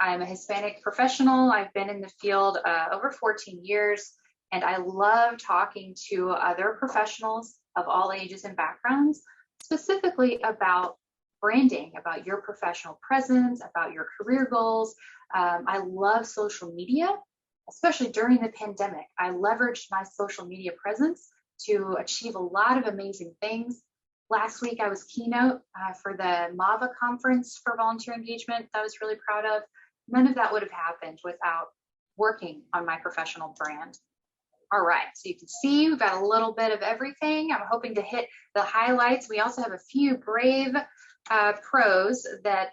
I'm a Hispanic professional. I've been in the field over 14 years, and I love talking to other professionals of all ages and backgrounds, specifically about branding, about your professional presence, about your career goals. I love social media, especially during the pandemic. I leveraged my social media presence to achieve a lot of amazing things. Last week, I was keynote for the MAVA conference for volunteer engagement that I was really proud of. None of that would have happened without working on my professional brand. All right, so you can see we've got a little bit of everything. I'm hoping to hit the highlights. We also have a few brave pros that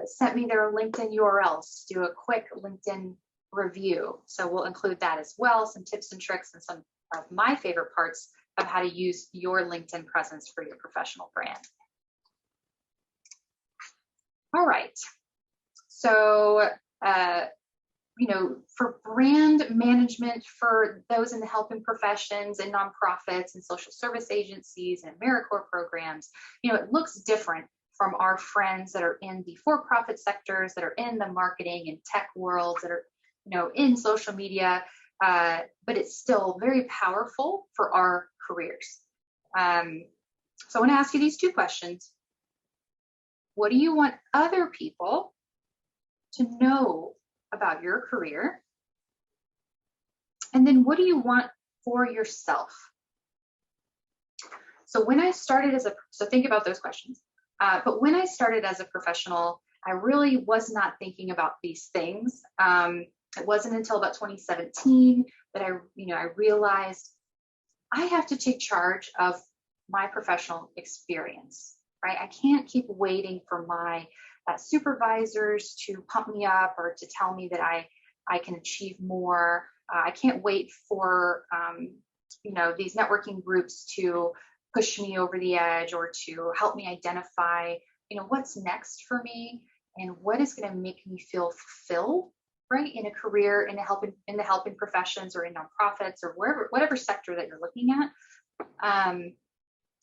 sent me their LinkedIn URLs to do a quick LinkedIn review. So we'll include that as well, some tips and tricks and some of my favorite parts of how to use your LinkedIn presence for your professional brand. All right, so for brand management, for those in the helping professions and nonprofits and social service agencies and AmeriCorps programs, it looks different from our friends that are in the for-profit sectors, that are in the marketing and tech worlds, that are in social media, but it's still very powerful for our careers. So I want to ask you these two questions. What do you want other people to know about your career? And then what do you want for yourself? So when I started so think about those questions. But when I started as a professional, I really was not thinking about these things. It wasn't until about 2017 that I realized I have to take charge of my professional experience, right? I can't keep waiting for my supervisors to pump me up or to tell me that I can achieve more. I can't wait for these networking groups to push me over the edge or to help me identify what's next for me and what is going to make me feel fulfilled, right, in a career in the helping professions or in nonprofits or whatever sector that you're looking at.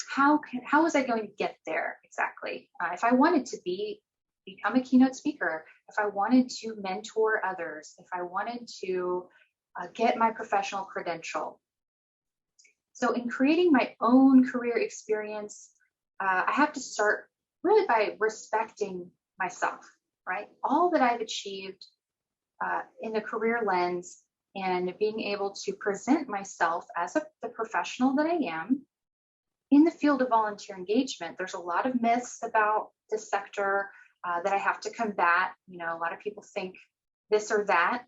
How was I going to get there exactly? If I wanted to become a keynote speaker, if I wanted to mentor others, if I wanted to get my professional credential. So in creating my own career experience, I have to start really by respecting myself, right? All that I've achieved in a career lens and being able to present myself as the professional that I am. In the field of volunteer engagement, there's a lot of myths about this sector that I have to combat. A lot of people think this or that,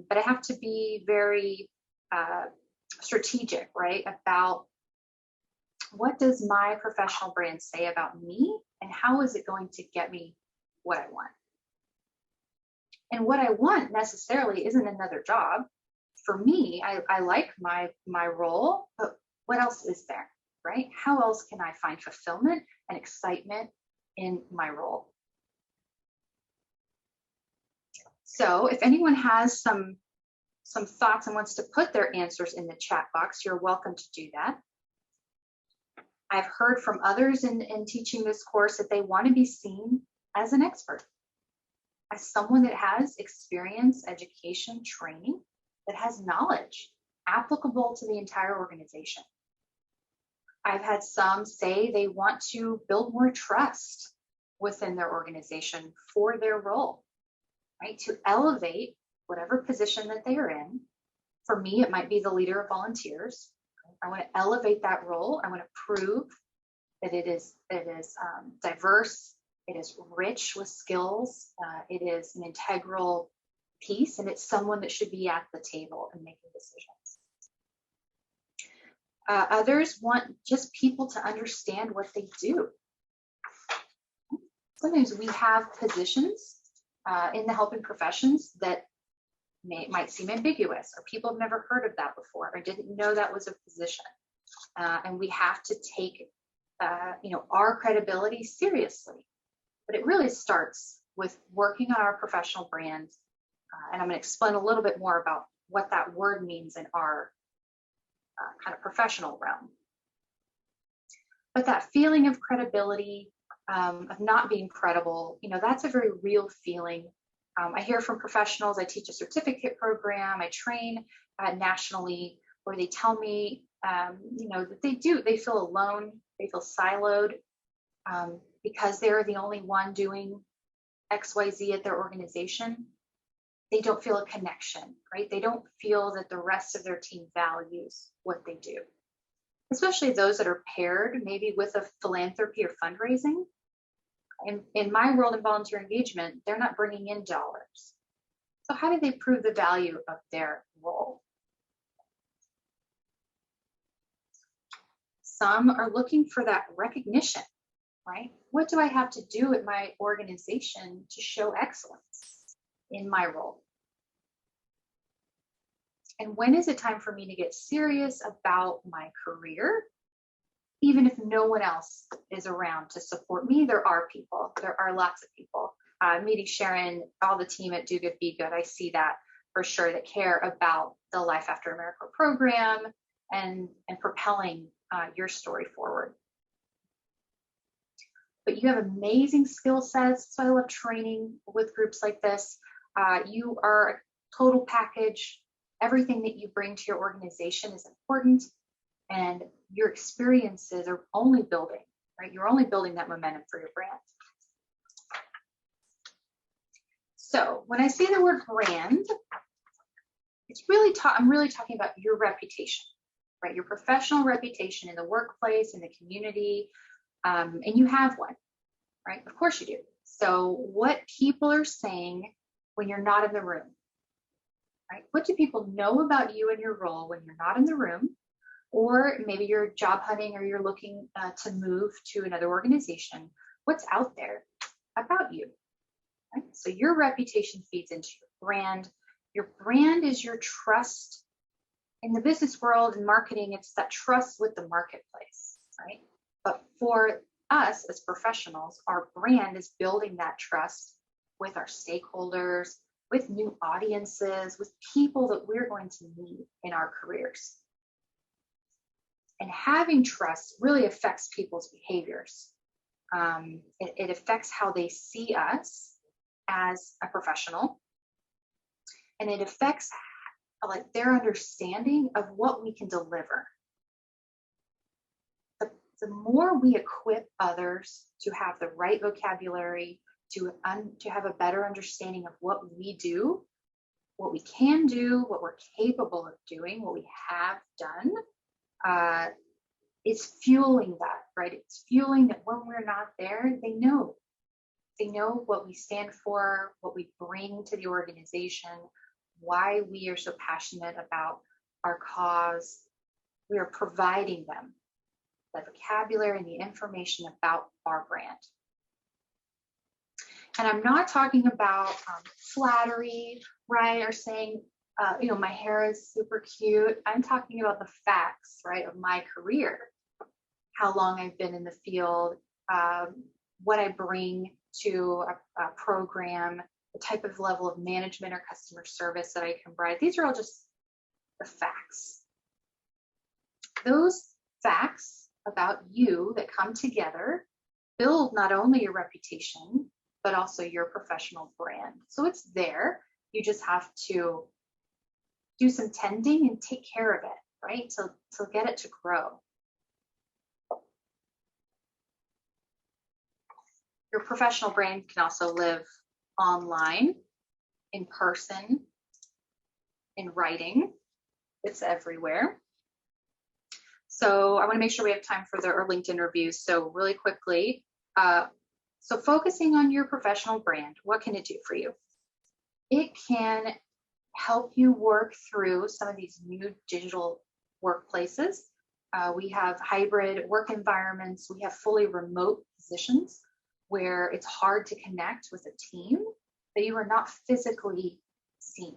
but I have to be very strategic, right, about what does my professional brand say about me and how is it going to get me what I want. And what I want necessarily isn't another job. For me, I like my role, but what else is there, right? How else can I find fulfillment and excitement in my role? So if anyone has some thoughts and wants to put their answers in the chat box, you're welcome to do that. I've heard from others in teaching this course that they want to be seen as an expert, as someone that has experience, education, training, that has knowledge applicable to the entire organization. I've had some say they want to build more trust within their organization for their role, right? To elevate whatever position that they are in. For me, it might be the leader of volunteers. I want to elevate that role. I want to prove that it is diverse, it is rich with skills, it is an integral piece, and it's someone that should be at the table and making decisions. Others want just people to understand what they do. Sometimes we have positions in the helping professions that might seem ambiguous, or people have never heard of that before or didn't know that was a position. And we have to take our credibility seriously. But it really starts with working on our professional brand. And I'm going to explain a little bit more about what that word means in our kind of professional realm. But that feeling of credibility, of not being credible, that's a very real feeling I hear from professionals. I teach a certificate program. I train nationally, where they tell me, that they feel alone, they feel siloed, because they're the only one doing XYZ at their organization. They don't feel a connection, right? They don't feel that the rest of their team values what they do, especially those that are paired maybe with a philanthropy or fundraising. In my world in volunteer engagement, they're not bringing in dollars. So how do they prove the value of their role? Some are looking for that recognition, right? What do I have to do at my organization to show excellence in my role? And when is it time for me to get serious about my career? Even if no one else is around to support me, there are people. There are lots of people. Meeting Sharon, all the team at Do Good, Be Good, I see that for sure, that care about the Life After AmeriCorps program and propelling your story forward. But you have amazing skill sets, so I love training with groups like this. You are a total package. Everything that you bring to your organization is important, and your experiences are only building, right? You're only building that momentum for your brand. So when I say the word brand, I'm really talking about your reputation, right? Your professional reputation in the workplace, in the community, and you have one, right? Of course you do. So what people are saying when you're not in the room, right? What do people know about you and your role when you're not in the room? Or maybe you're job hunting, or you're looking to move to another organization. What's out there about you? Right? So your reputation feeds into your brand. Your brand is your trust. In the business world and marketing, it's that trust with the marketplace, right? But for us as professionals, our brand is building that trust with our stakeholders, with new audiences, with people that we're going to meet in our careers. And having trust really affects people's behaviors. It affects how they see us as a professional, and it affects their understanding of what we can deliver. The more we equip others to have the right vocabulary, to have a better understanding of what we do, what we can do, what we're capable of doing, what we have done, it's fueling that, right? It's fueling that when we're not there, they know what we stand for, what we bring to the organization, why we are so passionate about our cause. We are providing them the vocabulary and the information about our brand. And I'm not talking about flattery, right? Or saying, my hair is super cute. I'm talking about the facts, right, of my career, how long I've been in the field, what I bring to a program, the type of level of management or customer service that I can provide. These are all just the facts. Those facts about you that come together build not only your reputation, but also your professional brand. So it's there. You just have to do some tending and take care of it, right? To get it to grow. Your professional brand can also live online, in person, in writing. It's everywhere. So I want to make sure we have time for our LinkedIn reviews. So really quickly, so focusing on your professional brand, what can it do for you? It can help you work through some of these new digital workplaces. We have hybrid work environments. We have fully remote positions where it's hard to connect with a team that you are not physically seen.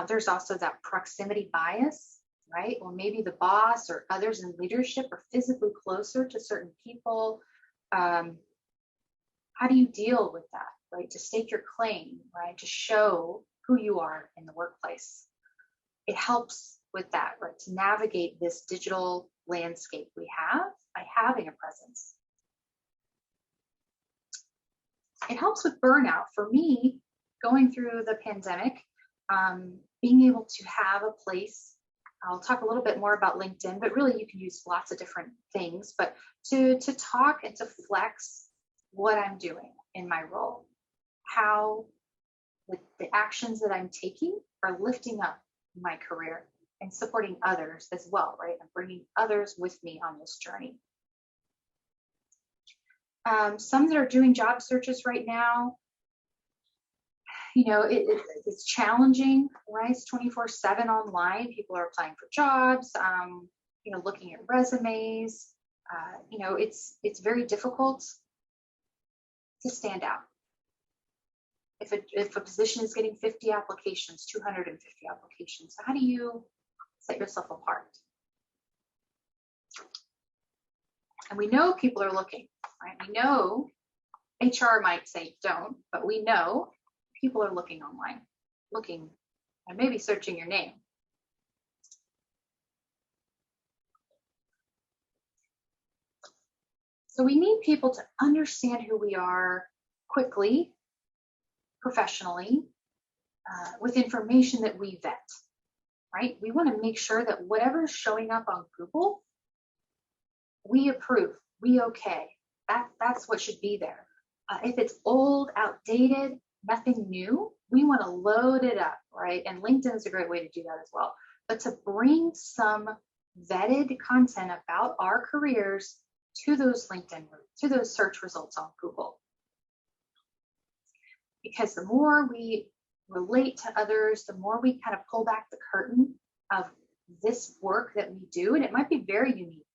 There's also that proximity bias, right? Or maybe the boss or others in leadership are physically closer to certain people. How do you deal with that, right? To stake your claim, right? To show who you are in the workplace. It helps with that, right? To navigate this digital landscape we have by having a presence. It helps with burnout. For me, going through the pandemic, being able to have a place. I'll talk a little bit more about LinkedIn, but really you can use lots of different things, but to talk and to flex what I'm doing in my role, how the actions that I'm taking are lifting up my career and supporting others as well, right? I'm bringing others with me on this journey. Some that are doing job searches right now, it's challenging, right? It's 24/7 online. People are applying for jobs, looking at resumes. It's very difficult to stand out. If a position is getting 50 applications, 250 applications, how do you set yourself apart? And we know people are looking, right? We know HR might say don't, but we know people are looking online, looking and maybe searching your name. So we need people to understand who we are quickly, professionally, with information that we vet, right? We want to make sure that whatever's showing up on Google, we approve, we okay. That's what should be there. If it's old, outdated, nothing new, we want to load it up, right? And LinkedIn is a great way to do that as well. But to bring some vetted content about our careers to those LinkedIn, to those search results on Google. Because the more we relate to others, the more we kind of pull back the curtain of this work that we do, and it might be very unique.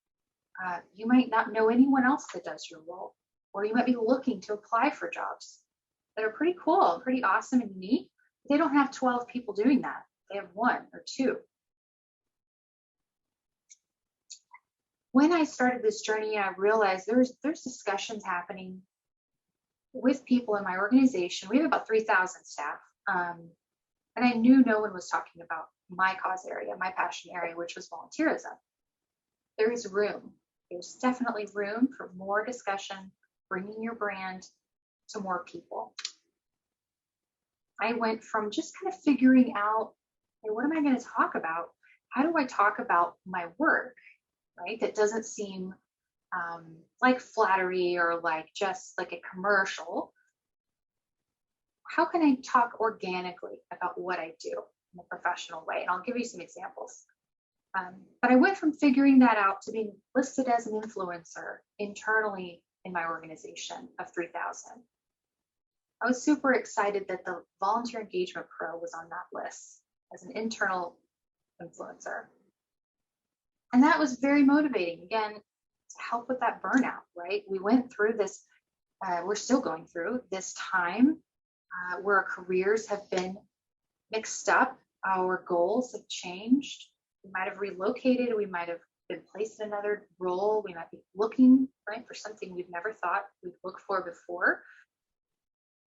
You might not know anyone else that does your role, or you might be looking to apply for jobs that are pretty cool, pretty awesome and unique. They don't have 12 people doing that. They have 1 or 2. When I started this journey, I realized there's discussions happening with people in my organization. We have about 3,000 staff. And I knew no one was talking about my cause area, my passion area, which was volunteerism. There is room. There's definitely room for more discussion, bringing your brand to more people. I went from just kind of figuring out, hey, what am I going to talk about? How do I talk about my work, right? That doesn't seem like flattery or like just like a commercial. How can I talk organically about what I do in a professional way? And I'll give you some examples. But I went from figuring that out to being listed as an influencer internally in my organization of 3,000. I was super excited that the Volunteer Engagement Pro was on that list as an internal influencer. And that was very motivating, again, to help with that burnout, right? We went through this, we're still going through this time where our careers have been mixed up, our goals have changed. We might have relocated, we might have been placed in another role, we might be looking, right, for something we've never thought we'd look for before.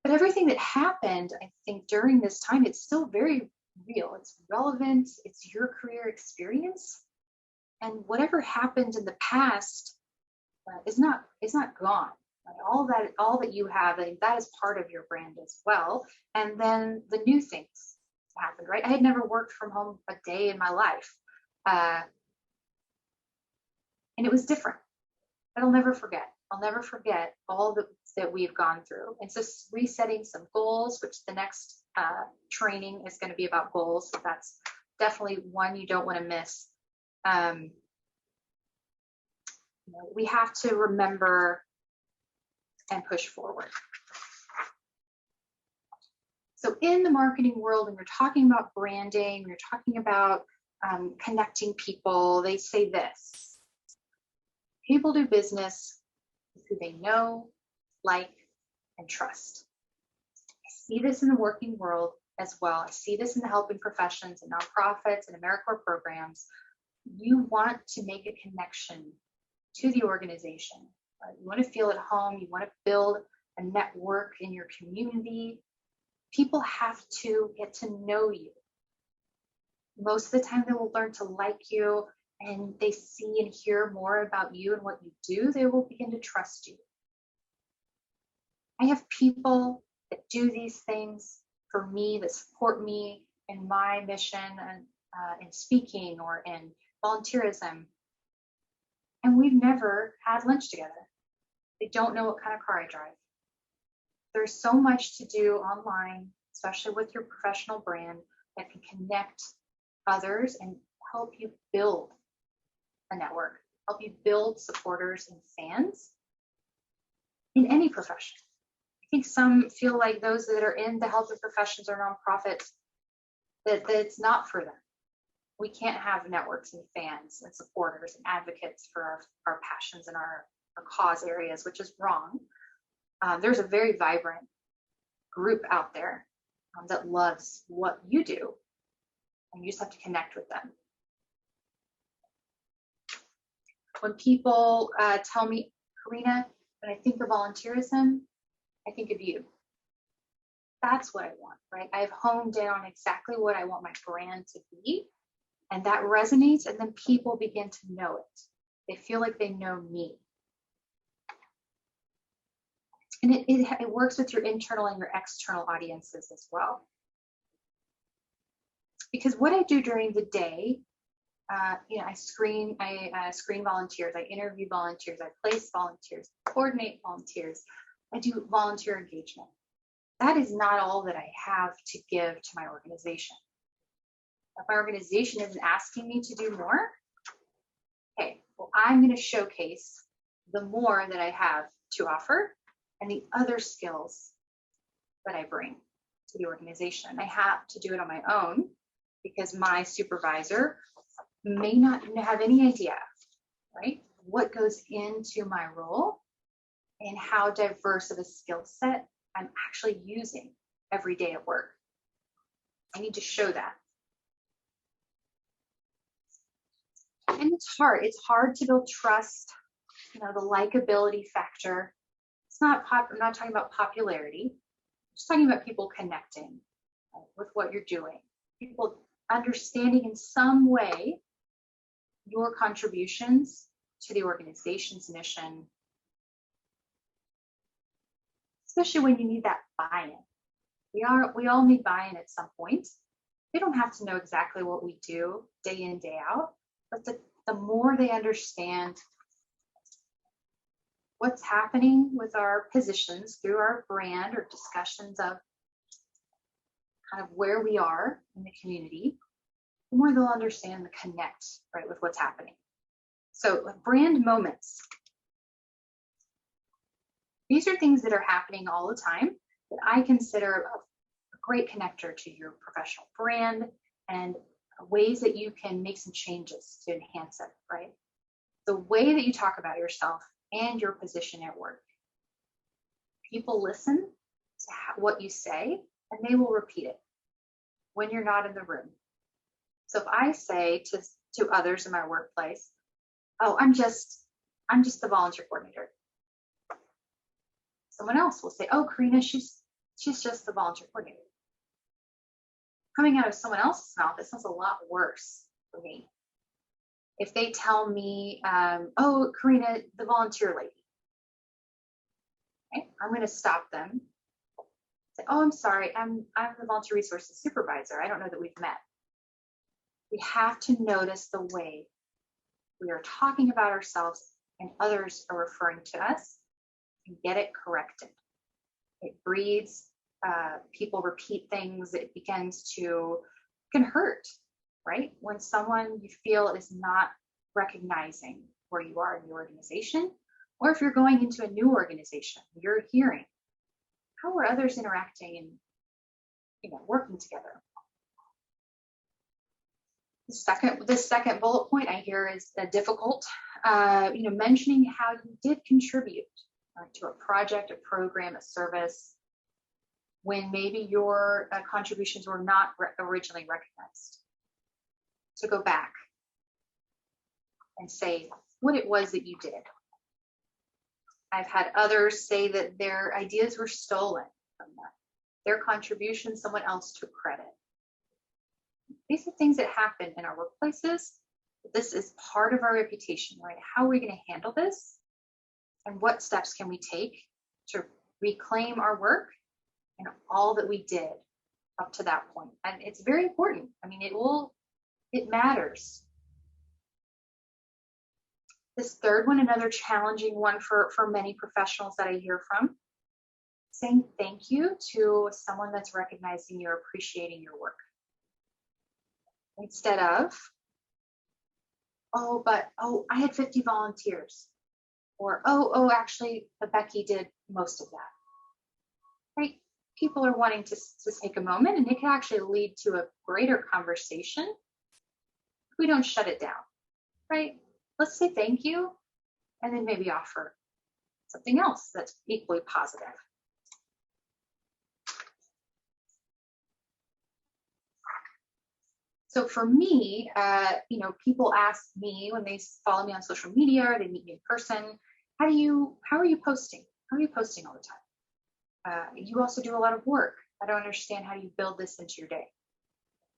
But everything that happened, I think, during this time, it's still very real. It's relevant. It's your career experience. And whatever happened in the past is not gone. Right? All that you have, that is part of your brand as well. And then the new things happened, right? I had never worked from home a day in my life. And it was different. But I'll never forget. I'll never forget all that we've gone through. And so resetting some goals, which the next training is going to be about goals. So that's definitely one you don't want to miss. We have to remember and push forward. So in the marketing world, when you're talking about branding, when you're talking about connecting people, they say this: people do business with who they know, like, and trust. I see this in the working world as well. I see this in the helping professions and nonprofits and AmeriCorps programs. You want to make a connection to the organization. Right? You want to feel at home. You want to build a network in your community. People have to get to know you. Most of the time, they will learn to like you, and they see and hear more about you and what you do. They will begin to trust you. I have people that do these things for me, that support me in my mission and in speaking or in volunteerism. And we've never had lunch together. They don't know what kind of car I drive. There's so much to do online, especially with your professional brand, that can connect others and help you build a network, help you build supporters and fans in any profession. I think some feel like those that are in the health professions or nonprofits, that it's not for them. We can't have networks and fans and supporters and advocates for our passions and our cause areas, which is wrong. There's a very vibrant group out there that loves what you do, and you just have to connect with them. When people tell me, Corina, when I think of volunteerism, I think of you. That's what I want, right? I've honed in on exactly what I want my brand to be, and that resonates, and then people begin to know it. They feel like they know me. And it works with your internal and your external audiences as well. Because what I do during the day, I screen volunteers, I interview volunteers, I place volunteers, coordinate volunteers, I do volunteer engagement. That is not all that I have to give to my organization. If my organization isn't asking me to do more, okay, well, I'm going to showcase the more that I have to offer and the other skills that I bring to the organization. I have to do it on my own because my supervisor may not have any idea, right, what goes into my role and how diverse of a skill set I'm actually using every day at work. I need to show that. And it's hard. It's hard to build trust, the likability factor. I'm not talking about popularity. I'm just talking about people connecting with what you're doing. People understanding in some way your contributions to the organization's mission, especially when you need that buy-in. We all need buy-in at some point. They don't have to know exactly what we do day in, day out, but the more they understand what's happening with our positions through our brand or discussions of kind of where we are in the community, the more they'll understand the connect, right, with what's happening. So brand moments. These are things that are happening all the time that I consider a great connector to your professional brand and ways that you can make some changes to enhance it, right? The way that you talk about yourself and your position at work. People listen to what you say and they will repeat it when you're not in the room. So if I say to others in my workplace, oh, I'm just the volunteer coordinator. Someone else will say, oh, Corina, she's just the volunteer coordinator. Coming out of someone else's mouth, it sounds a lot worse for me. If they tell me, oh, Corina, the volunteer lady, okay, I'm going to stop them. Say, oh, I'm sorry, I'm the volunteer resources supervisor. I don't know that we've met. We have to notice the way we are talking about ourselves and others are referring to us and get it corrected. It breeds, people repeat things. It can hurt, right? When someone you feel is not recognizing where you are in the organization, or if you're going into a new organization, you're hearing, how are others interacting and working together? The second bullet point I hear is difficult. Mentioning how you did contribute to a project, a program, a service, when maybe your contributions were not originally recognized. So go back and say what it was that you did. I've had others say that their ideas were stolen from them. Their contribution, someone else took credit. These are things that happen in our workplaces. This is part of our reputation, right? How are we going to handle this? And what steps can we take to reclaim our work and all that we did up to that point. And it's very important. I mean, it matters. This third one, another challenging one for many professionals that I hear from, saying thank you to someone that's recognizing you're appreciating your work. Instead of, I had 50 volunteers. Or, actually, Becky did most of that. Right? People are wanting to take a moment, and it can actually lead to a greater conversation if we don't shut it down. Right? Let's say thank you, and then maybe offer something else that's equally positive. So for me, people ask me when they follow me on social media or they meet me in person, how are you posting? How are you posting all the time? You also do a lot of work. I don't understand how you build this into your day.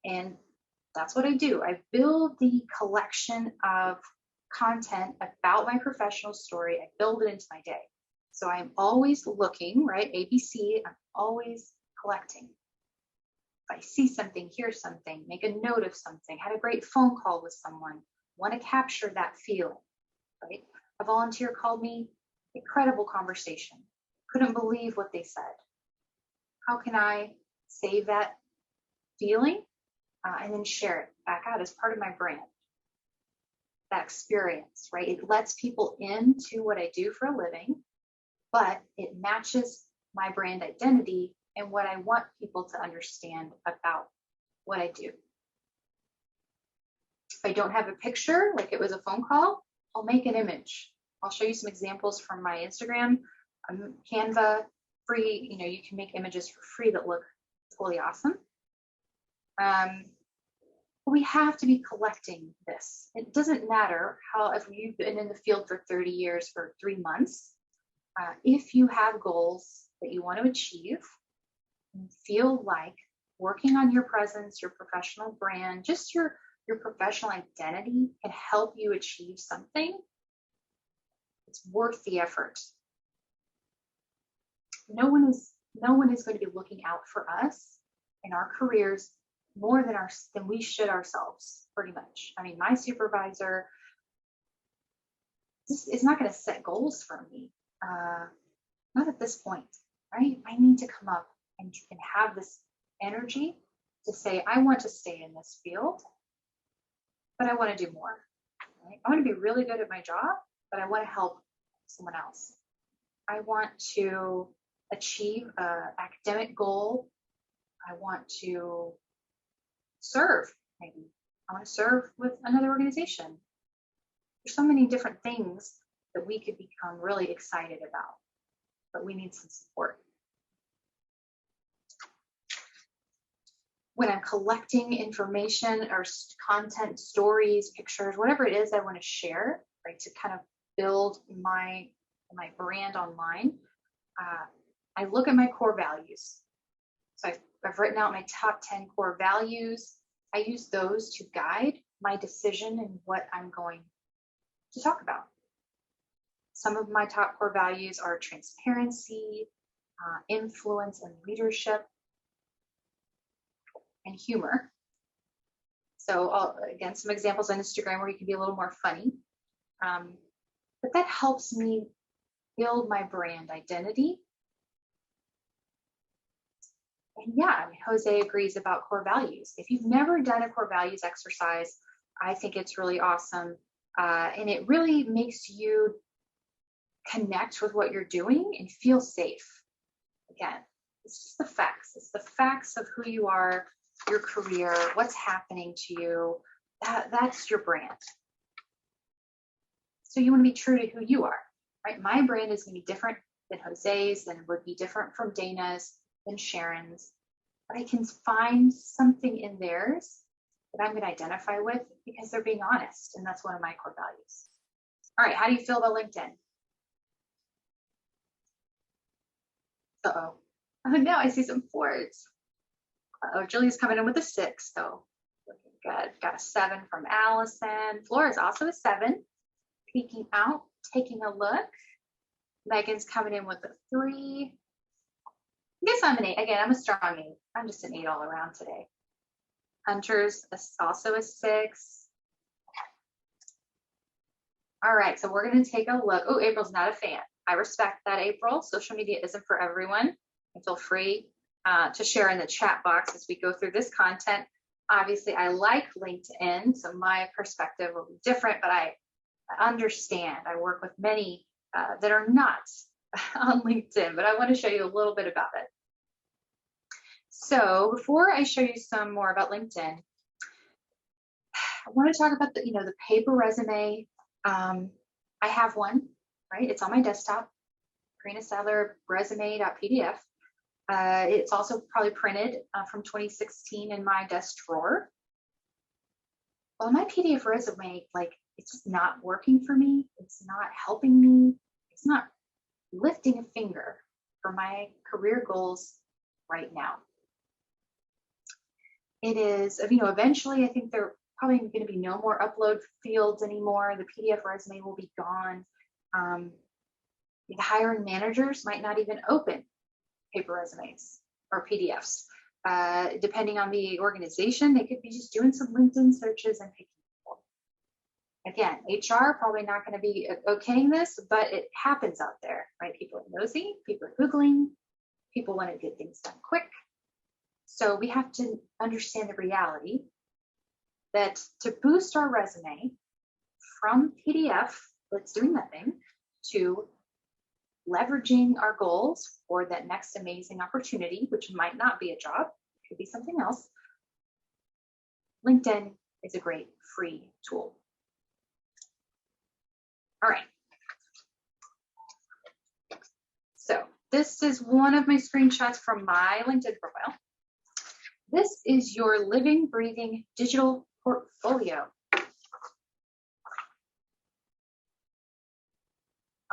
And that's what I do. I build the collection of content about my professional story. I build it into my day. So I'm always looking, right? ABC, I'm always collecting. If I see something, hear something, make a note of something, had a great phone call with someone, want to capture that feeling, right? A volunteer called me, incredible conversation. Couldn't believe what they said. How can I save that feeling and then share it back out as part of my brand? That experience, right? It lets people into what I do for a living, but it matches my brand identity and what I want people to understand about what I do. If I don't have a picture, like it was a phone call, I'll make an image. I'll show you some examples from my Instagram, Canva, free. You can make images for free that look totally awesome. We have to be collecting this. It doesn't matter if you've been in the field for 30 years for 3 months. If you have goals that you want to achieve, and feel like working on your presence, your professional brand, just your professional identity can help you achieve something, it's worth the effort. No one is going to be looking out for us in our careers more than we should ourselves, pretty much. I mean, my supervisor is not going to set goals for me, not at this point, right? I need to come up and have this energy to say, I want to stay in this field, but I want to do more. Right? I want to be really good at my job, but I want to help someone else. I want to achieve an academic goal. I want to serve, maybe. I want to serve with another organization. There's so many different things that we could become really excited about, but we need some support. When I'm collecting information or content, stories, pictures, whatever it is I want to share, right, to kind of build my brand online, I look at my core values. So I've written out my top 10 core values. I use those to guide my decision and what I'm going to talk about. Some of my top core values are transparency, influence and leadership, and humor. So again, some examples on Instagram where you can be a little more funny. But that helps me build my brand identity. And yeah, I mean, Jose agrees about core values. If you've never done a core values exercise, I think it's really awesome. And it really makes you connect with what you're doing and feel safe. Again, it's just the facts. It's the facts of who you are, your career, what's happening to you. That's your brand. So you want to be true to who you are, right? My brand is going to be different than Jose's, and would be different from Dana's, than Sharon's. But I can find something in theirs that I'm going to identify with because they're being honest, and that's one of my core values. All right, how do you feel about LinkedIn? Uh-oh. Oh no, I see some 4s. Uh-oh, Julie's coming in with a 6, so looking good. Got a 7 from Allison. Flora's also a 7. Peeking out, taking a look. Megan's coming in with a 3. I guess I'm an 8. Again, I'm a strong 8. I'm just an 8 all around today. Hunters, also a 6. All right, so we're going to take a look. Oh, April's not a fan. I respect that, April. Social media isn't for everyone. And feel free to share in the chat box as we go through this content. Obviously, I like LinkedIn, so my perspective will be different, but I understand. I work with many that are not on LinkedIn, but I want to show you a little bit about it. So before I show you some more about LinkedIn, I want to talk about the paper resume. I have one, right? It's on my desktop, Corina Sadler resume.pdf. It's also probably printed from 2016 in my desk drawer. Well, my PDF resume, it's just not working for me. It's not helping me. It's not lifting a finger for my career goals right now. It is, eventually I think there are probably going to be no more upload fields anymore. The PDF resume will be gone. The hiring managers might not even open paper resumes or PDFs. Depending on the organization, they could be just doing some LinkedIn searches and picking people. Again, HR probably not going to be okaying this, but it happens out there, right? People are nosy, people are Googling, people want to get things done quick. So we have to understand the reality that to boost our resume from PDF, that's doing nothing, to leveraging our goals for that next amazing opportunity, which might not be a job, could be something else. LinkedIn is a great free tool. All right. So this is one of my screenshots from my LinkedIn profile. This is your living, breathing digital portfolio.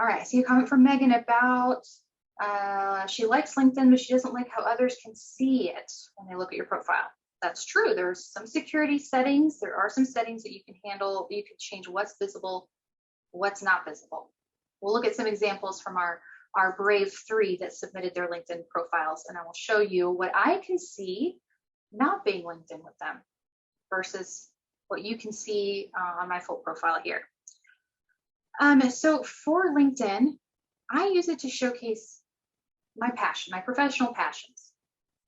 All right, I see a comment from Megan about she likes LinkedIn, but she doesn't like how others can see it when they look at your profile. That's true. There's some security settings. There are some settings that you can handle. You can change what's visible, what's not visible. We'll look at some examples from our brave 3 that submitted their LinkedIn profiles, and I will show you what I can see not being linked in with them versus what you can see on my full profile here. So for LinkedIn, I use it to showcase my passion, my professional passions,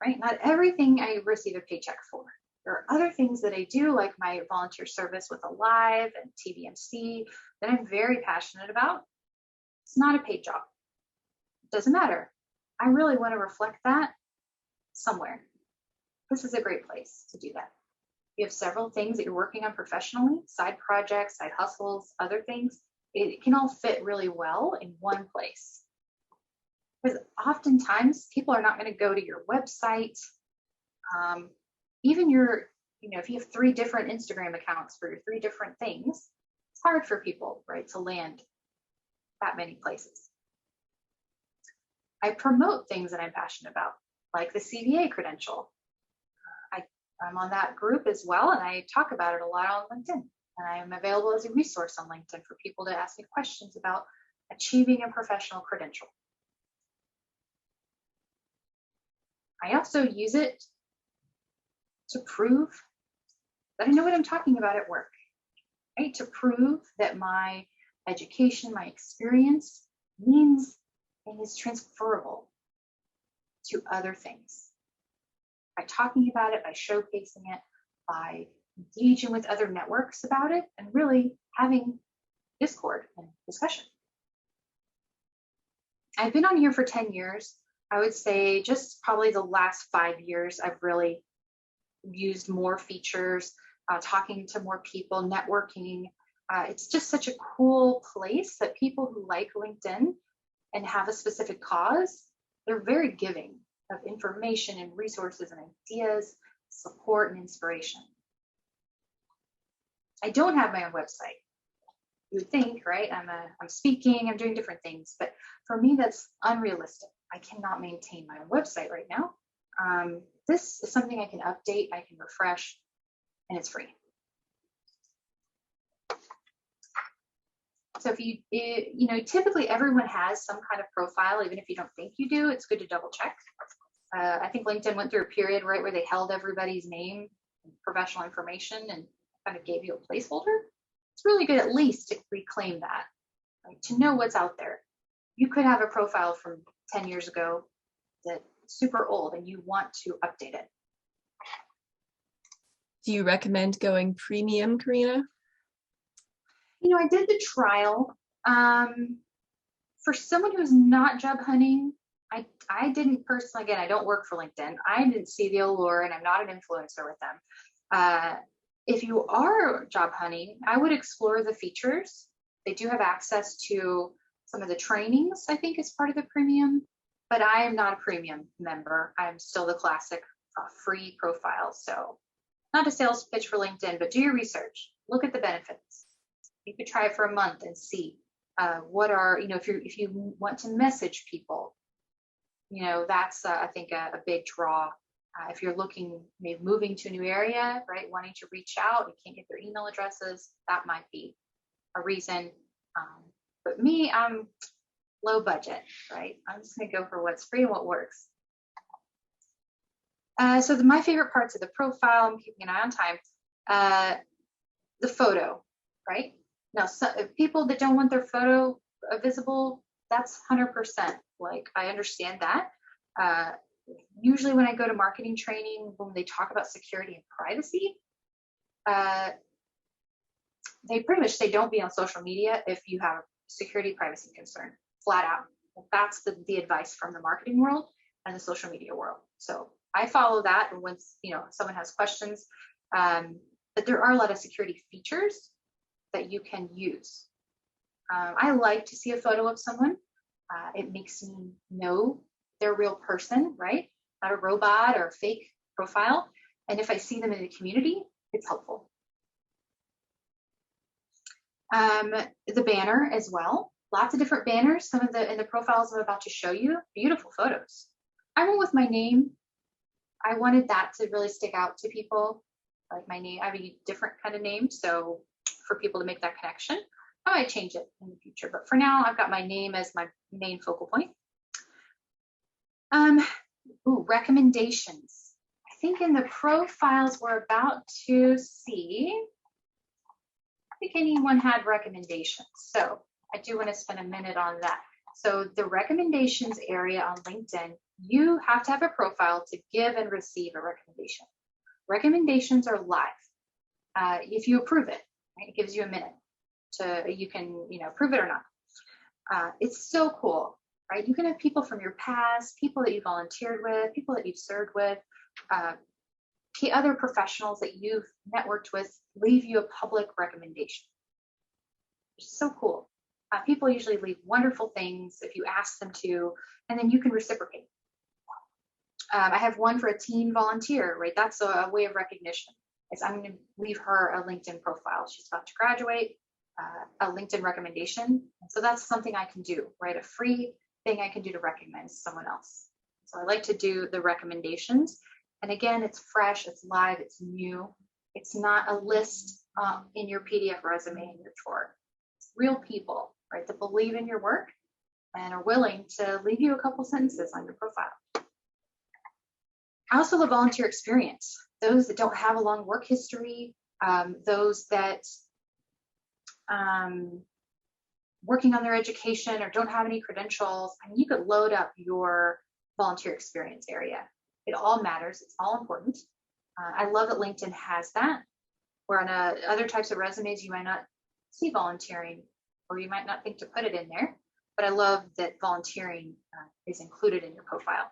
right? Not everything I receive a paycheck for. There are other things that I do, like my volunteer service with Alive and TVMC, that I'm very passionate about. It's not a paid job. It doesn't matter. I really want to reflect that somewhere. This is a great place to do that. You have several things that you're working on professionally, side projects, side hustles, other things. It can all fit really well in one place. Because oftentimes people are not going to go to your website. Even if you have 3 different Instagram accounts for your 3 different things, it's hard for people, right, to land that many places. I promote things that I'm passionate about, like the CVA credential. I'm on that group as well, and I talk about it a lot on LinkedIn. And I am available as a resource on LinkedIn for people to ask me questions about achieving a professional credential. I also use it to prove that I know what I'm talking about at work, right? To prove that my education, my experience means and is transferable to other things. By talking about it, by showcasing it, by engaging with other networks about it, and really having discord and discussion. I've been on here for 10 years. I would say just probably the last 5 years, I've really used more features, talking to more people, networking. It's just such a cool place that people who like LinkedIn and have a specific cause, they're very giving of information and resources and ideas, support and inspiration. I don't have my own website. You would think, right? I'm speaking, I'm doing different things, but for me, that's unrealistic. I cannot maintain my own website right now. This is something I can update, I can refresh, and it's free. So if typically everyone has some kind of profile, even if you don't think you do, it's good to double check. I think LinkedIn went through a period, right, where they held everybody's name and professional information and kind of gave you a placeholder. It's really good at least to reclaim that, right, to know what's out there. You could have a profile from 10 years ago that's super old and you want to update it. Do you recommend going premium, Corina? You know, I did the trial. For someone who's not job hunting, I didn't personally, again, I don't work for LinkedIn. I didn't see the allure and I'm not an influencer with them. If you are job hunting, I would explore the features. They do have access to some of the trainings, I think, is part of the premium, but I am not a premium member. I'm still the classic free profile. So not a sales pitch for LinkedIn, but do your research. Look at the benefits. You could try it for a month and see what are, you know, if you want to message people, you know, that's I think a big draw. If you're looking, maybe moving to a new area, right, wanting to reach out, you can't get their email addresses, that might be a reason. But me, I'm low budget, right? I'm just gonna go for what's free and what works. So my favorite parts of the profile, I'm keeping an eye on time, the photo, right? Now, people that don't want their photo visible, that's 100%. Like, I understand that. Usually when I go to marketing training, when they talk about security and privacy, they pretty much say don't be on social media if you have security privacy concern, flat out. That's the advice from the marketing world and the social media world. So I follow that. And once, you know, someone has questions, but there are a lot of security features that you can use. I like to see a photo of someone. It makes me know they're a real person, right? Not a robot or a fake profile. And if I see them in the community, it's helpful. The banner as well. Lots of different banners. Some of in the profiles I'm about to show you, beautiful photos. I went with my name. I wanted that to really stick out to people. Like my name, I have a different kind of name, so for people to make that connection. I might change it in the future, but for now, I've got my name as my main focal point. Recommendations. I think in the profiles we're about to see, I think anyone had recommendations. So I do want to spend a minute on that. So the recommendations area on LinkedIn, you have to have a profile to give and receive a recommendation. Recommendations are live. If you approve it, right, it gives you a minute to, you can, you know, approve it or not. It's so cool, right? You can have people from your past, people that you volunteered with, people that you've served with, other professionals that you've networked with, leave you a public recommendation. It's so cool. People usually leave wonderful things if you ask them to, and then you can reciprocate. I have one for a teen volunteer, right? That's a way of recognition. I'm going to leave her a LinkedIn profile. She's about to graduate, a LinkedIn recommendation. And so that's something I can do, right? A free thing I can do to recognize someone else. So I like to do the recommendations. And again, it's fresh, it's live, it's new. It's not a list in your PDF resume in your drawer. It's real people, right, that believe in your work and are willing to leave you a couple sentences on your profile. I also love volunteer experience. Those that don't have a long work history, those that working on their education or don't have any credentials. I mean, you could load up your volunteer experience area. It all matters. It's all important. I love that LinkedIn has that, where on other types of resumes, you might not see volunteering or you might not think to put it in there. But I love that volunteering is included in your profile.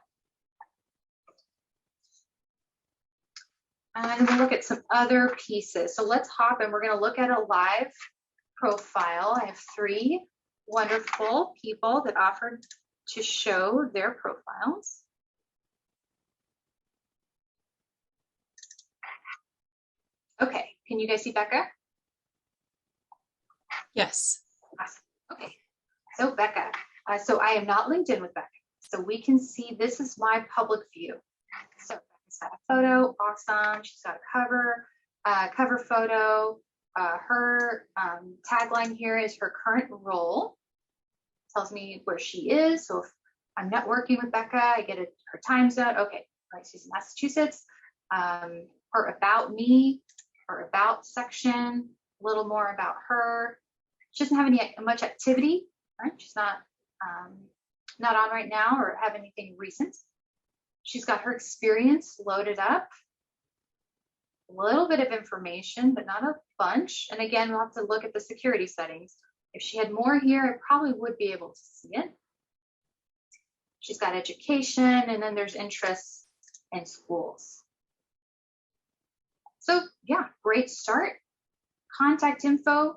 And we'll look at some other pieces. So let's hop in. We're going to look at a live profile. I have 3 wonderful people that offered to show their profiles. Okay, can you guys see Becca? Yes. Awesome. Okay, so Becca. So I am not linked in with Becca. So we can see this is my public view. So Becca's got a photo, awesome. She's got a cover photo. Her tagline here is her current role. Tells me where she is. So if I'm networking with Becca. I get her time zone. Okay, right, she's in Massachusetts. Her about me, her about section, a little more about her. She doesn't have much activity, right? She's not on right now or have anything recent. She's got her experience loaded up, a little bit of information, but not a bunch. And again, we'll have to look at the security settings. If she had more here, I probably would be able to see it. She's got education, and then there's interests in schools. So yeah, great start. Contact info,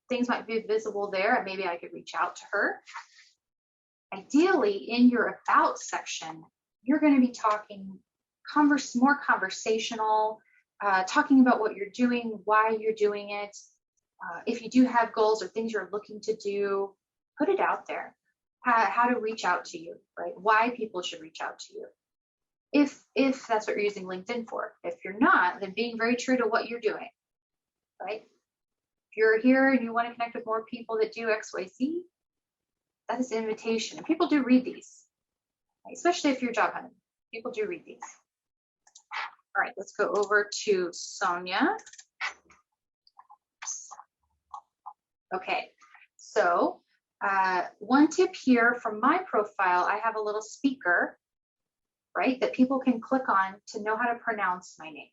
things might be visible there. Maybe I could reach out to her. Ideally, in your about section, you're going to be talking more conversational, talking about what you're doing, why you're doing it. If you do have goals or things you're looking to do, put it out there. How to reach out to you, right? Why people should reach out to you. If that's what you're using LinkedIn for. If you're not, then being very true to what you're doing, right? If you're here and you want to connect with more people that do X, Y, Z, that is an invitation. And people do read these, right? Especially if you're job hunting. People do read these. All right, let's go over to Sonia. Okay, so one tip here from my profile, I have a little speaker, right, that people can click on to know how to pronounce my name,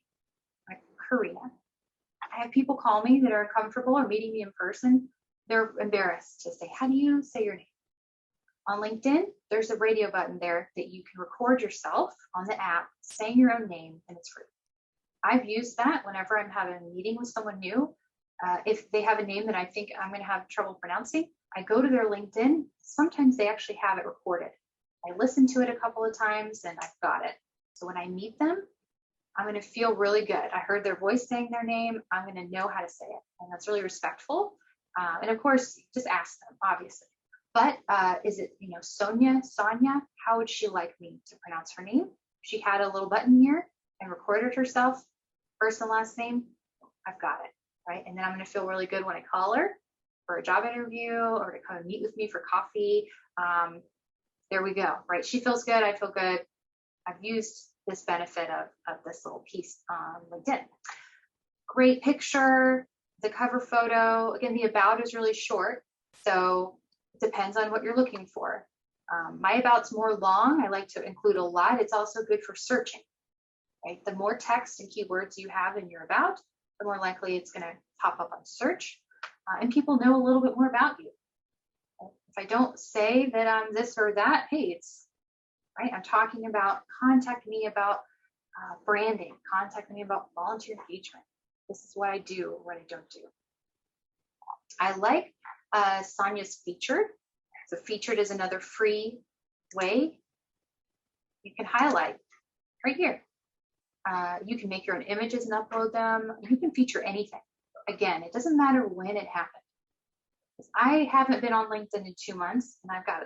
right? Corina. I have people call me that are uncomfortable or meeting me in person. They're embarrassed to say, how do you say your name? On LinkedIn, there's a radio button there that you can record yourself on the app saying your own name, and it's free. I've used that whenever I'm having a meeting with someone new. If they have a name that I think I'm going to have trouble pronouncing, I go to their LinkedIn. Sometimes they actually have it recorded. I listened to it a couple of times and I've got it. So when I meet them, I'm going to feel really good. I heard their voice saying their name. I'm going to know how to say it. And that's really respectful. And of course, just ask them, obviously. But is it, Sonia, how would she like me to pronounce her name? She had a little button here and recorded herself, first and last name. I've got it, right? And then I'm going to feel really good when I call her for a job interview or to come and meet with me for coffee. There we go, right? She feels good. I feel good. I've used this benefit of this little piece on LinkedIn. Great picture, the cover photo. Again, the about is really short, so it depends on what you're looking for. My about's more long. I like to include a lot. It's also good for searching, right? The more text and keywords you have in your about, the more likely it's going to pop up on search, and people know a little bit more about you. If I don't say that I'm this or that, hey, it's right. I'm talking about, contact me about branding, contact me about volunteer engagement. This is what I do, what I don't do. I like Sonia's featured. So featured is another free way you can highlight right here. You can make your own images and upload them. You can feature anything. Again, it doesn't matter when it happened. I haven't been on LinkedIn in 2 months, and I've got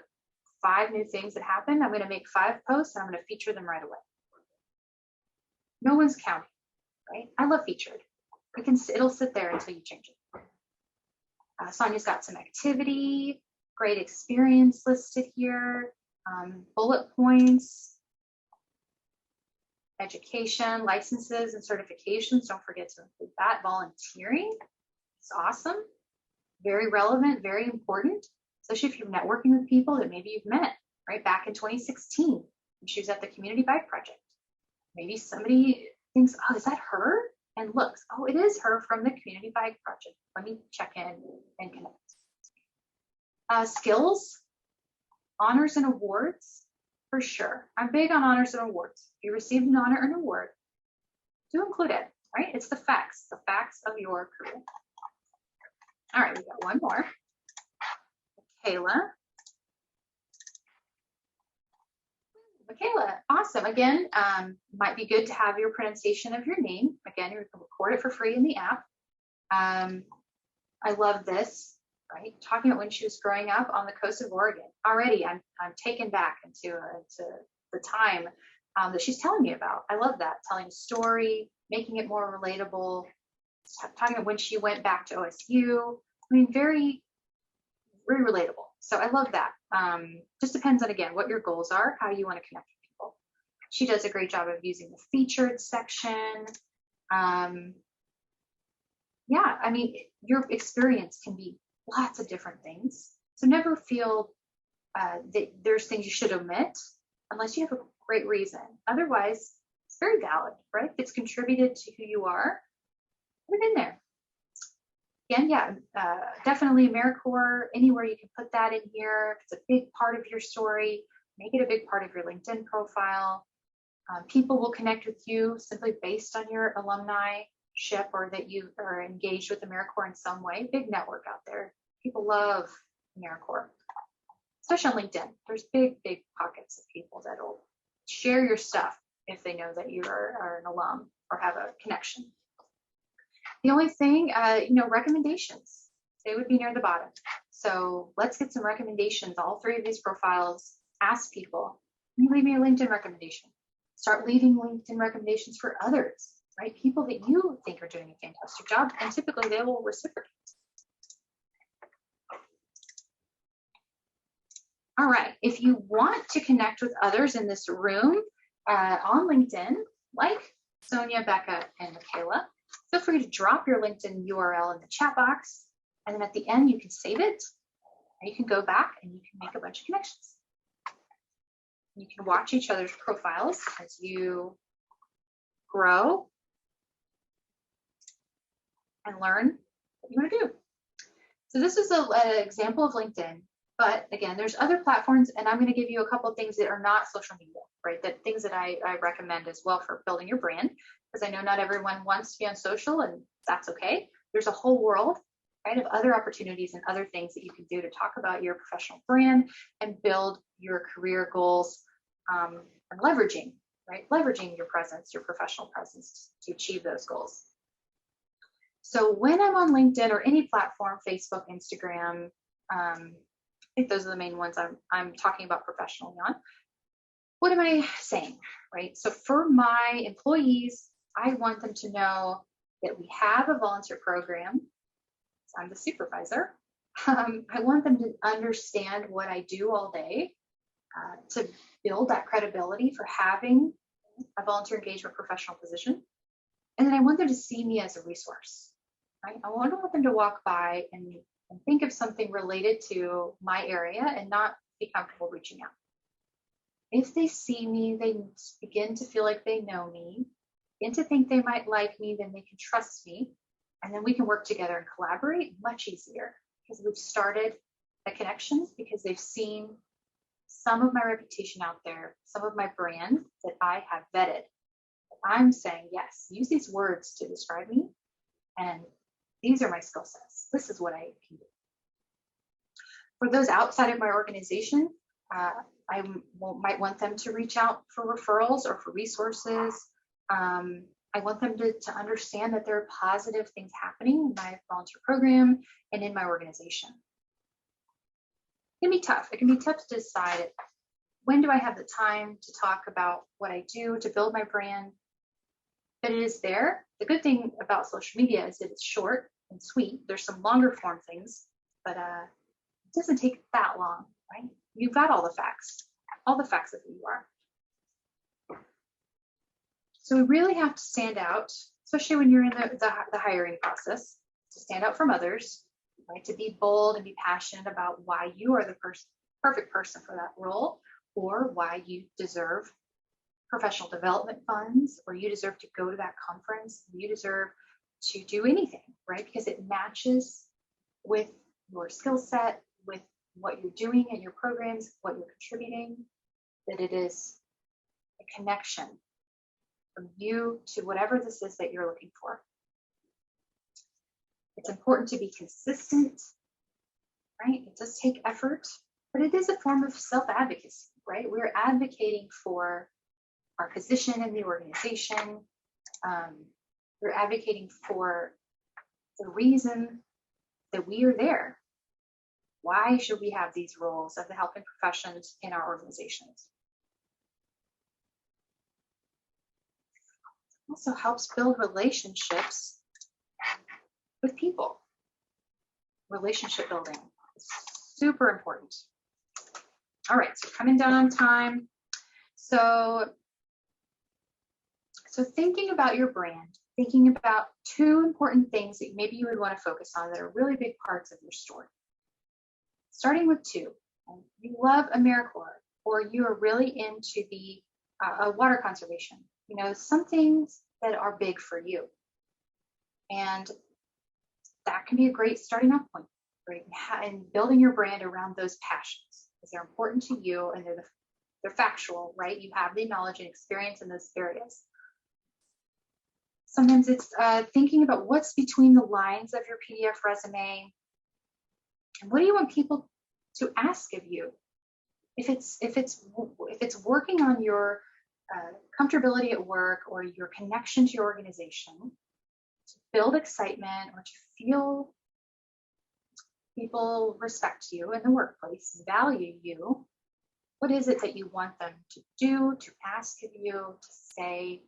5 new things that happened. I'm going to make 5 posts, and I'm going to feature them right away. No one's counting, right? I love featured. It'll sit there until you change it. Sonia's got some activity, great experience listed here, bullet points, education, licenses, and certifications. Don't forget to include that. Volunteering, it's awesome. Very relevant, very important, especially if you're networking with people that maybe you've met, right? Back in 2016, when she was at the Community Bike Project. Maybe somebody thinks, oh, is that her? And looks, oh, it is her from the Community Bike Project. Let me check in and connect. Skills, honors and awards, for sure. I'm big on honors and awards. If you received an honor or an award, do include it, right? It's the facts of your career. All right, we got one more. Michaela, awesome. Again, might be good to have your pronunciation of your name. Again, you can record it for free in the app. I love this, right? Talking about when she was growing up on the coast of Oregon. Already, I'm taken back into the time that she's telling me about. I love that, telling a story, making it more relatable, talking about when she went back to OSU. I mean, very, very relatable. So I love that. Just depends on, again, what your goals are, how you want to connect with people. She does a great job of using the featured section. Yeah, I mean, your experience can be lots of different things. So never feel that there's things you should omit unless you have a great reason. Otherwise, it's very valid, right? If it's contributed to who you are, put it in there. Again, yeah, definitely AmeriCorps, anywhere you can put that in here. If it's a big part of your story, make it a big part of your LinkedIn profile. People will connect with you simply based on your alumni-ship or that you are engaged with AmeriCorps in some way. Big network out there. People love AmeriCorps, especially on LinkedIn. There's big pockets of people that'll share your stuff if they know that you are an alum or have a connection. The only thing, recommendations, they would be near the bottom. So let's get some recommendations. All three of these profiles, ask people, can you leave me a LinkedIn recommendation? Start leaving LinkedIn recommendations for others, right? People that you think are doing a fantastic job, and typically they will reciprocate. All right, if you want to connect with others in this room on LinkedIn, like Sonia, Becca, and Michaela, feel free to drop your LinkedIn URL in the chat box, and then at the end you can save it, and you can go back and you can make a bunch of connections. You can watch each other's profiles as you grow and learn what you want to do. So this is an example of LinkedIn, but again, there's other platforms, and I'm going to give you a couple of things that are not social media, right? That things that I recommend as well for building your brand, because I know not everyone wants to be on social, and that's okay. There's a whole world, right, of other opportunities and other things that you can do to talk about your professional brand and build your career goals, and leveraging, right? Leveraging your presence, your professional presence to achieve those goals. So when I'm on LinkedIn or any platform, Facebook, Instagram, I think those are the main ones I'm talking about professionally on. What am I saying, right? So for my employees, I want them to know that we have a volunteer program. So I'm the supervisor. I want them to understand what I do all day to build that credibility for having a volunteer engagement professional position. And then I want them to see me as a resource, right? I want them to walk by and think of something related to my area and not be comfortable reaching out. If they see me, they begin to feel like they know me, begin to think they might like me, then they can trust me, and then we can work together and collaborate much easier because we've started the connections, because they've seen some of my reputation out there, some of my brand that I have vetted. I'm saying, yes, use these words to describe me, and these are my skill sets. This is what I can do. For those outside of my organization, I might want them to reach out for referrals or for resources. I want them to understand that there are positive things happening in my volunteer program and in my organization. It can be tough. It can be tough to decide, when do I have the time to talk about what I do to build my brand? But it is there. The good thing about social media is that it's short and sweet. There's some longer form things, but it doesn't take that long, right? You've got all the facts of who you are. So we really have to stand out, especially when you're in the hiring process, to stand out from others, right? To be bold and be passionate about why you are the perfect person for that role, or why you deserve professional development funds, or you deserve to go to that conference, you deserve to do anything, right? Because it matches with your skill set, with what you're doing in your programs, what you're contributing, that it is a connection from you to whatever this is that you're looking for. It's important to be consistent, right? It does take effort, but it is a form of self-advocacy, right? We're advocating for our position in the organization. We're advocating for the reason that we are there. Why should we have these roles of the helping professions in our organizations? It also helps build relationships with people. Relationship building is super important. All right, so coming down on time. So thinking about your brand, thinking about two important things that maybe you would want to focus on that are really big parts of your story. Starting with two, you love AmeriCorps, or you are really into the water conservation, some things that are big for you. And that can be a great starting off point, right? And building your brand around those passions, because they're important to you and they're factual, right? You have the knowledge and experience in those areas. Sometimes it's thinking about what's between the lines of your PDF resume, and what do you want people to ask of you? If it's working on your comfortability at work or your connection to your organization, to build excitement or to feel people respect you in the workplace and value you, what is it that you want them to do, to ask of you, to say?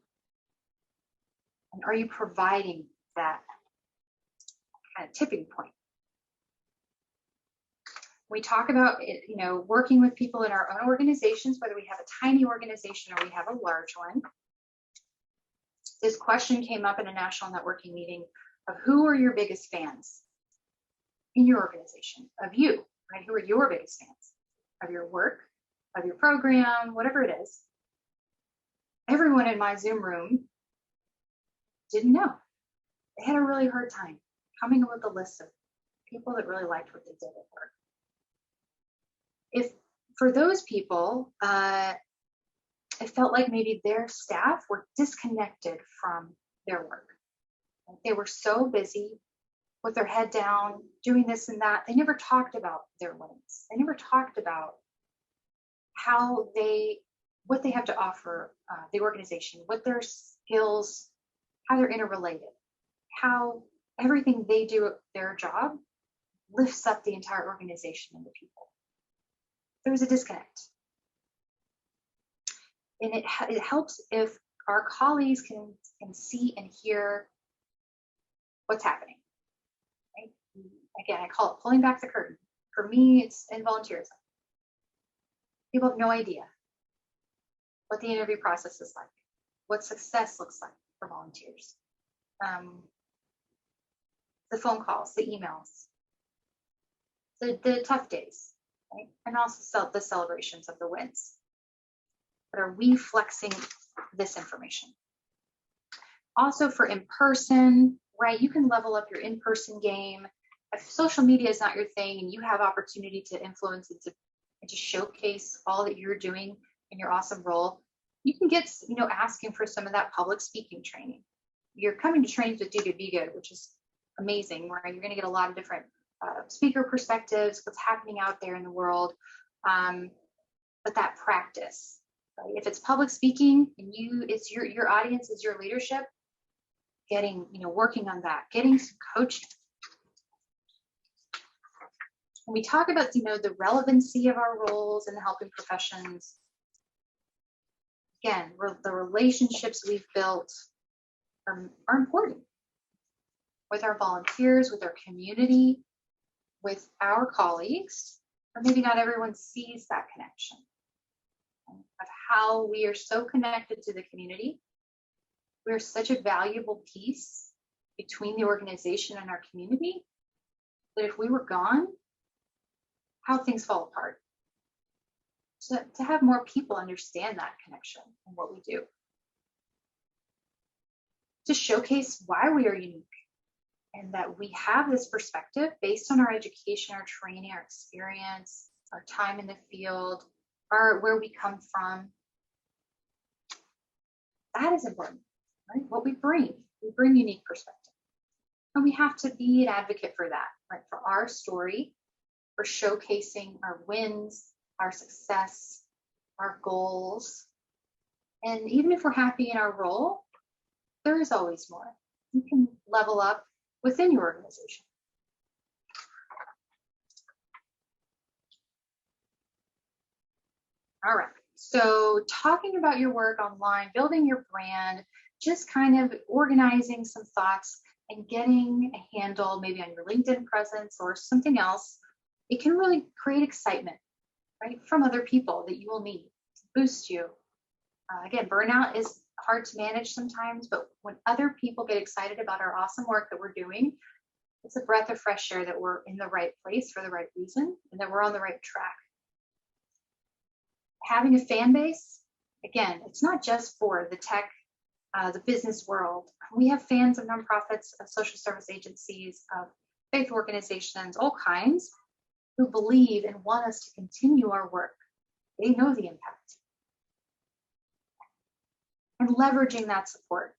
And are you providing that kind of tipping point? We talk about, working with people in our own organizations, whether we have a tiny organization or we have a large one. This question came up in a national networking meeting of who are your biggest fans in your organization, of you, right? Who are your biggest fans of your work, of your program, whatever it is? Everyone in my Zoom room didn't know. They had a really hard time coming up with a list of people that really liked what they did at work. If for those people, it felt like maybe their staff were disconnected from their work. They were so busy with their head down, doing this and that. They never talked about their wins. They never talked about what they have to offer the organization, what their skills, how they're interrelated, how everything they do at their job lifts up the entire organization and the people. There was a disconnect. And it helps if our colleagues can see and hear what's happening. Right? Again, I call it pulling back the curtain. For me, it's in volunteerism. People have no idea what the interview process is like, what success looks like for volunteers, the phone calls, the emails, the tough days, right? And also the celebrations of the wins. But are we flexing this information? Also for in-person, right? You can level up your in-person game. If social media is not your thing and you have opportunity to influence it, to showcase all that you're doing in your awesome role, you can get, asking for some of that public speaking training. You're coming to trainings with Do Good, Be Good, which is amazing, right? You're going to get a lot of different speaker perspectives, what's happening out there in the world. But that practice, right? If it's public speaking and it's your audience is your leadership, working on that, getting some coaching. When we talk about, the relevancy of our roles in the helping professions, again, the relationships we've built are important with our volunteers, with our community, with our colleagues, or maybe not everyone sees that connection of how we are so connected to the community. We're such a valuable piece between the organization and our community that if we were gone, how things fall apart. To have more people understand that connection and what we do. To showcase why we are unique and that we have this perspective based on our education, our training, our experience, our time in the field, where we come from. That is important, right? What we bring unique perspective. And we have to be an advocate for that, right? For our story, for showcasing our wins, our success, our goals. And even if we're happy in our role, there is always more. You can level up within your organization. All right, so talking about your work online, building your brand, just kind of organizing some thoughts and getting a handle maybe on your LinkedIn presence or something else, it can really create excitement right? From other people that you will need to boost you. Again, burnout is hard to manage sometimes, but when other people get excited about our awesome work that we're doing, it's a breath of fresh air that we're in the right place for the right reason and that we're on the right track. Having a fan base, again, it's not just for the tech, the business world. We have fans of nonprofits, of social service agencies, of faith organizations, all kinds, who believe and want us to continue our work. They know the impact. And leveraging that support.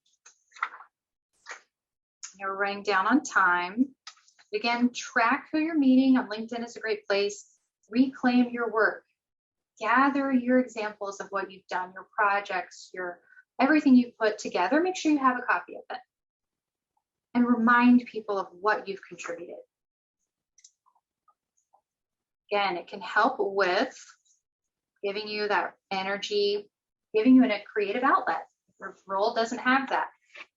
You're running down on time. Again, track who you're meeting. On LinkedIn is a great place. Reclaim your work. Gather your examples of what you've done, your projects, everything you've put together. Make sure you have a copy of it. And remind people of what you've contributed. Again, it can help with giving you that energy, giving you a creative outlet. Your role doesn't have that.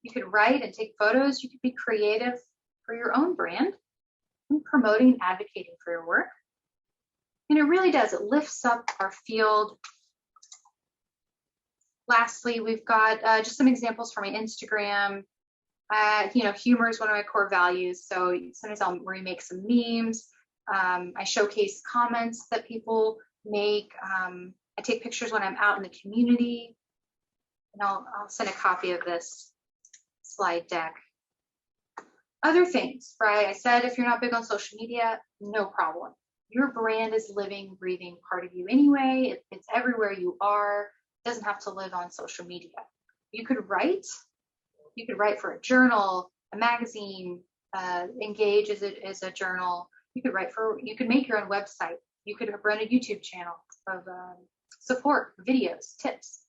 You could write and take photos. You could be creative for your own brand and promoting and advocating for your work. And it really does. It lifts up our field. Lastly, we've got just some examples from my Instagram. Humor is one of my core values. So sometimes I'll remake some memes. I showcase comments that people make. I take pictures when I'm out in the community. And I'll send a copy of this slide deck. Other things, right? I said if you're not big on social media, no problem. Your brand is living, breathing part of you anyway. It's everywhere you are. It doesn't have to live on social media. You could write. You could write for a journal, a magazine, Engage is a journal. You could make your own website. You could run a YouTube channel of support, videos, tips.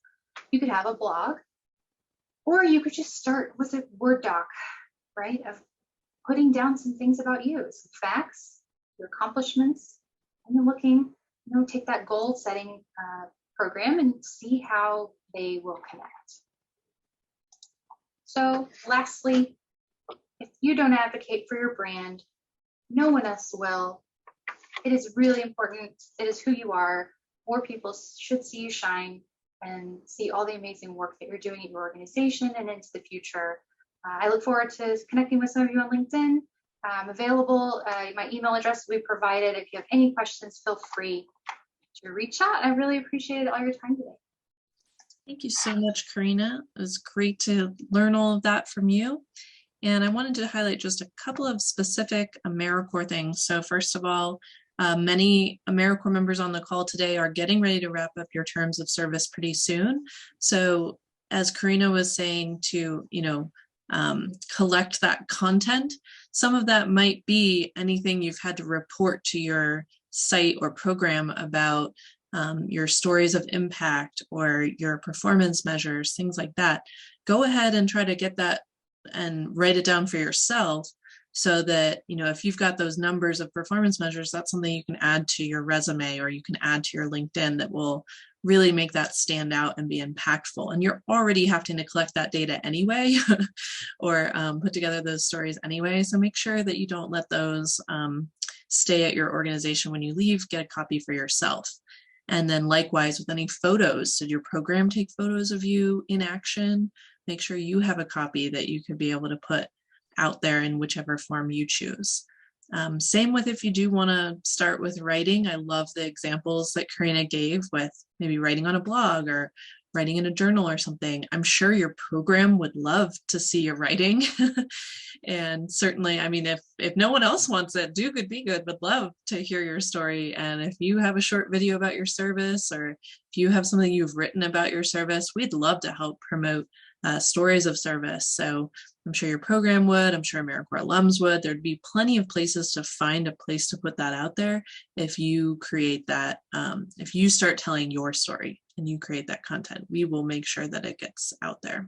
You could have a blog, or you could just start with a Word doc, right? Of putting down some things about you, some facts, your accomplishments, and then take that goal setting program and see how they will connect. So lastly, if you don't advocate for your brand, no one else will. It is really important. It is who you are. More people should see you shine and see all the amazing work that you're doing at your organization and into the future. I look forward to connecting with some of you on LinkedIn. I'm available. My email address will be provided. If you have any questions, feel free to reach out. I really appreciated all your time today. Thank you so much, Corina. It was great to learn all of that from you. And I wanted to highlight just a couple of specific AmeriCorps things. So first of all, many AmeriCorps members on the call today are getting ready to wrap up your terms of service pretty soon. So as Corina was saying, to collect that content, some of that might be anything you've had to report to your site or program about your stories of impact or your performance measures, things like that. Go ahead and try to get that and write it down for yourself, so that, if you've got those numbers of performance measures, that's something you can add to your resume or you can add to your LinkedIn that will really make that stand out and be impactful. And you're already having to collect that data anyway, or put together those stories anyway. So make sure that you don't let those stay at your organization when you leave. Get a copy for yourself. And then likewise with any photos, did your program take photos of you in action? Make sure you have a copy that you could be able to put out there in whichever form you choose. Same with if you do want to start with writing. I love the examples that Corina gave with maybe writing on a blog or writing in a journal or something. I'm sure your program would love to see your writing. And certainly, if no one else wants it, do good, be good, would love to hear your story. And if you have a short video about your service, or if you have something you've written about your service, we'd love to help promote stories of service. So I'm sure your program would, I'm sure AmeriCorps alums would. There'd be plenty of places to find a place to put that out there if you create that, if you start telling your story and you create that content. We will make sure that it gets out there.